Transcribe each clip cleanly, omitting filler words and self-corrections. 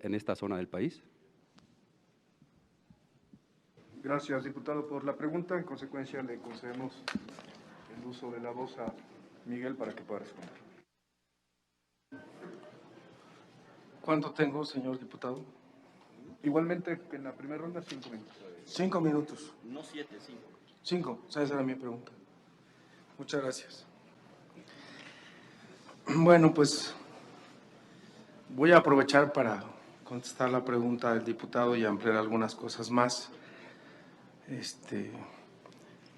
en esta zona del país? Gracias, diputado, por la pregunta. En consecuencia, le concedemos el uso de la voz a Miguel para que pueda responder. ¿Cuánto tengo, señor diputado? Igualmente, en la primera ronda, 5 minutos. 5 minutos. No 7, 5. 5, esa era mi pregunta. Muchas gracias. Bueno, pues voy a aprovechar para contestar la pregunta del diputado y ampliar algunas cosas más.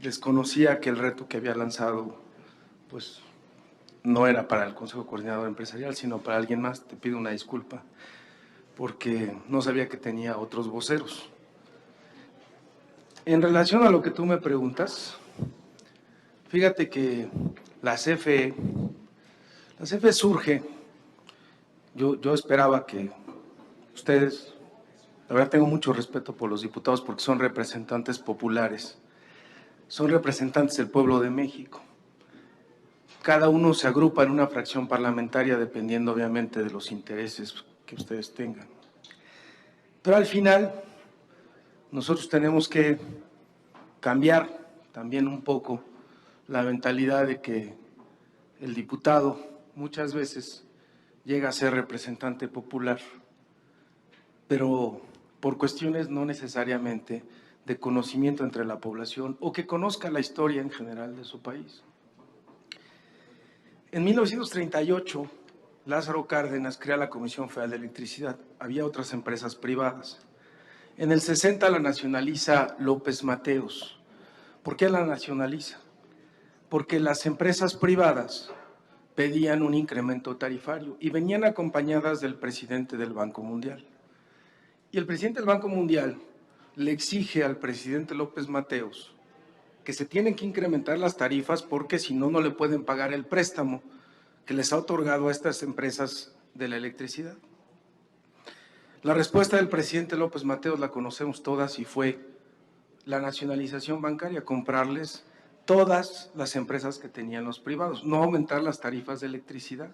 Desconocía que el reto que había lanzado, pues, no era para el Consejo Coordinador Empresarial, sino para alguien más. Te pido una disculpa, porque no sabía que tenía otros voceros. En relación a lo que tú me preguntas, fíjate que la CFE surge, yo esperaba que ustedes, la verdad tengo mucho respeto por los diputados porque son representantes populares, son representantes del pueblo de México. Cada uno se agrupa en una fracción parlamentaria dependiendo obviamente de los intereses que ustedes tengan. Pero al final nosotros tenemos que cambiar también un poco la mentalidad de que el diputado muchas veces llega a ser representante popular, pero por cuestiones no necesariamente de conocimiento entre la población o que conozca la historia en general de su país. En 1938, Lázaro Cárdenas crea la Comisión Federal de Electricidad. Había otras empresas privadas. En el 60 la nacionaliza López Mateos. ¿Por qué la nacionaliza? Porque las empresas privadas pedían un incremento tarifario y venían acompañadas del presidente del Banco Mundial. Y el presidente del Banco Mundial le exige al presidente López Mateos que se tienen que incrementar las tarifas porque si no, no le pueden pagar el préstamo que les ha otorgado a estas empresas de la electricidad. La respuesta del presidente López Mateos la conocemos todas y fue la nacionalización bancaria, comprarles todas las empresas que tenían los privados, no aumentar las tarifas de electricidad.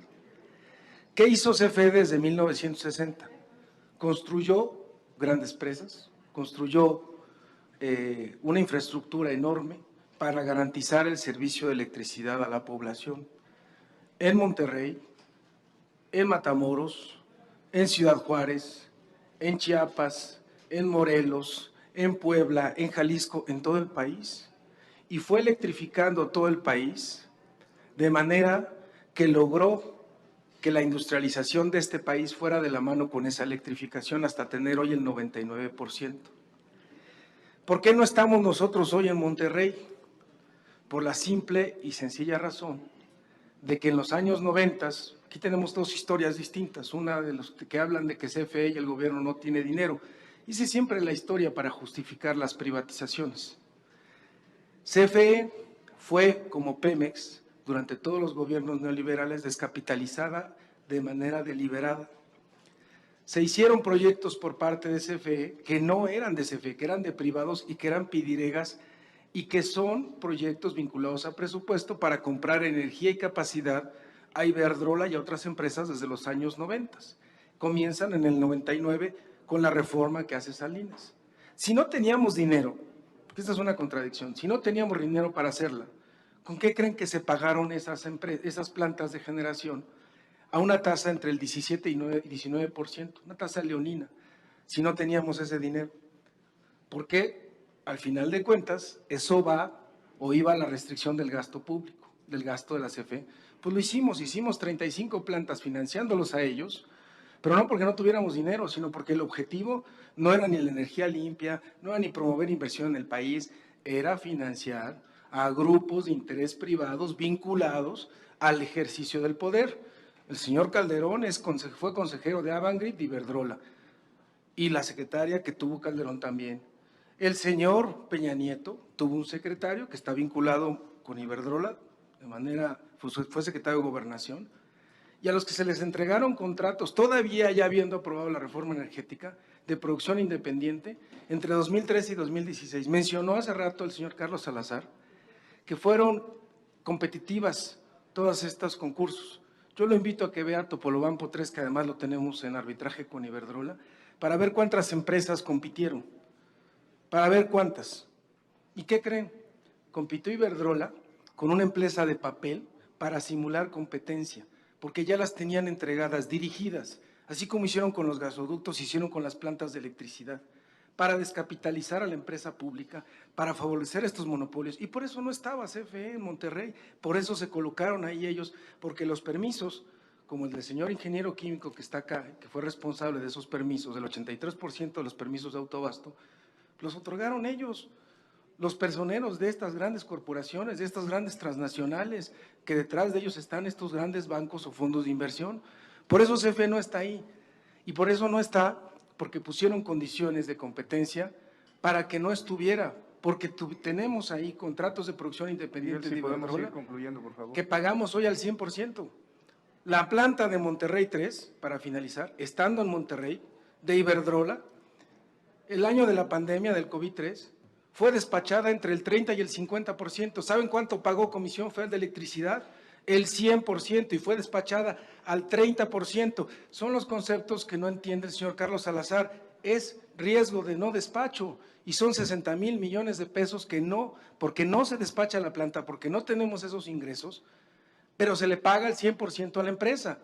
¿Qué hizo CFE desde 1960? Construyó grandes presas, construyó una infraestructura enorme para garantizar el servicio de electricidad a la población. En Monterrey, en Matamoros, en Ciudad Juárez, en Chiapas, en Morelos, en Puebla, en Jalisco, en todo el país. Y fue electrificando todo el país de manera que logró que la industrialización de este país fuera de la mano con esa electrificación hasta tener hoy el 99%. ¿Por qué no estamos nosotros hoy en Monterrey? Por la simple y sencilla razón de que en los años 90, aquí tenemos dos historias distintas, una de los que hablan de que CFE y el gobierno no tiene dinero. Hice siempre la historia para justificar las privatizaciones. CFE fue, como Pemex, durante todos los gobiernos neoliberales, descapitalizada de manera deliberada. Se hicieron proyectos por parte de CFE que no eran de CFE, que eran de privados y que eran pidiregas y que son proyectos vinculados a presupuesto para comprar energía y capacidad a Iberdrola y a otras empresas desde los años 90. Comienzan en el 99 con la reforma que hace Salinas. Si no teníamos dinero, porque esta es una contradicción, si no teníamos dinero para hacerla, ¿con qué creen que se pagaron esas plantas de generación? A una tasa entre el 17 y 19%, una tasa leonina, si no teníamos ese dinero. ¿Por qué? Al final de cuentas, eso iba a la restricción del gasto público, del gasto de la CFE. Pues lo hicimos 35 plantas financiándolos a ellos, pero no porque no tuviéramos dinero, sino porque el objetivo no era ni la energía limpia, no era ni promover inversión en el país, era financiar a grupos de interés privados vinculados al ejercicio del poder. El señor Calderón fue consejero de Avangrid y Iberdrola, y la secretaria que tuvo Calderón también. El señor Peña Nieto tuvo un secretario que está vinculado con Iberdrola, fue secretario de Gobernación, y a los que se les entregaron contratos, todavía ya habiendo aprobado la reforma energética, de producción independiente, entre 2013 y 2016. Mencionó hace rato el señor Carlos Salazar que fueron competitivas todos estos concursos. Yo lo invito a que vea Topolobampo 3, que además lo tenemos en arbitraje con Iberdrola, para ver cuántas empresas compitieron, para ver cuántas. ¿Y qué creen? Compitió Iberdrola con una empresa de papel para simular competencia, porque ya las tenían entregadas, dirigidas, así como hicieron con los gasoductos, hicieron con las plantas de electricidad, para descapitalizar a la empresa pública, para favorecer estos monopolios. Y por eso no estaba CFE en Monterrey, por eso se colocaron ahí ellos, porque los permisos, como el del señor ingeniero químico que está acá, que fue responsable de esos permisos, del 83% de los permisos de autoabasto, los otorgaron ellos, los personeros de estas grandes corporaciones, de estas grandes transnacionales, que detrás de ellos están estos grandes bancos o fondos de inversión. Por eso CFE no está ahí, y por eso no está, porque pusieron condiciones de competencia para que no estuviera, porque tenemos ahí contratos de producción independiente Miguel, si de podemos ir Iberdrola, concluyendo, por favor. que pagamos hoy al 100%. La planta de Monterrey 3, para finalizar, estando en Monterrey, de Iberdrola, el año de la pandemia del COVID-3, fue despachada entre el 30 y el 50%. ¿Saben cuánto pagó Comisión Federal de Electricidad? El 100%, y fue despachada al 30%. Son los conceptos que no entiende el señor Carlos Salazar. Es riesgo de no despacho, y son 60,000 millones de pesos que no, porque no se despacha la planta, porque no tenemos esos ingresos, pero se le paga el 100% a la empresa.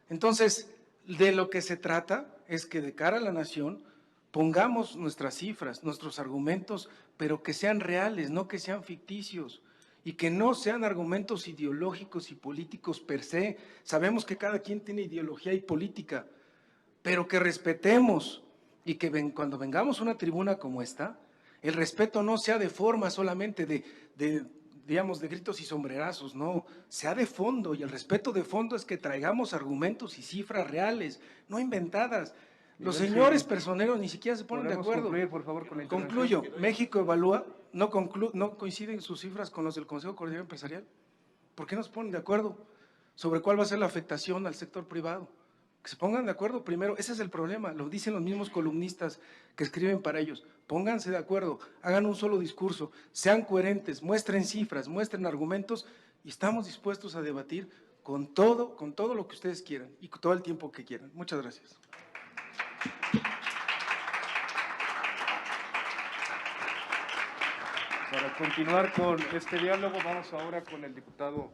Entonces, de lo que se trata es que de cara a la nación pongamos nuestras cifras, nuestros argumentos, pero que sean reales, no que sean ficticios, y que no sean argumentos ideológicos y políticos per se. Sabemos que cada quien tiene ideología y política, pero que respetemos, y que cuando vengamos a una tribuna como esta, el respeto no sea de forma solamente digamos, de gritos y sombrerazos, no, sea de fondo, y el respeto de fondo es que traigamos argumentos y cifras reales, no inventadas. Los señores personeros ni siquiera se ponen de acuerdo. Concluir, por favor, con la Concluyo. México Evalúa no coinciden sus cifras con los del Consejo Coordinador Empresarial. ¿Por qué no se ponen de acuerdo sobre cuál va a ser la afectación al sector privado? Que se pongan de acuerdo primero. Ese es el problema, lo dicen los mismos columnistas que escriben para ellos. Pónganse de acuerdo, hagan un solo discurso, sean coherentes, muestren cifras, muestren argumentos, y estamos dispuestos a debatir con todo lo que ustedes quieran y con todo el tiempo que quieran. Muchas gracias. Para continuar con este diálogo, vamos ahora con el diputado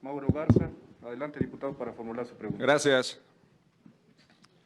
Mauro Garza. Adelante, diputado, para formular su pregunta. Gracias.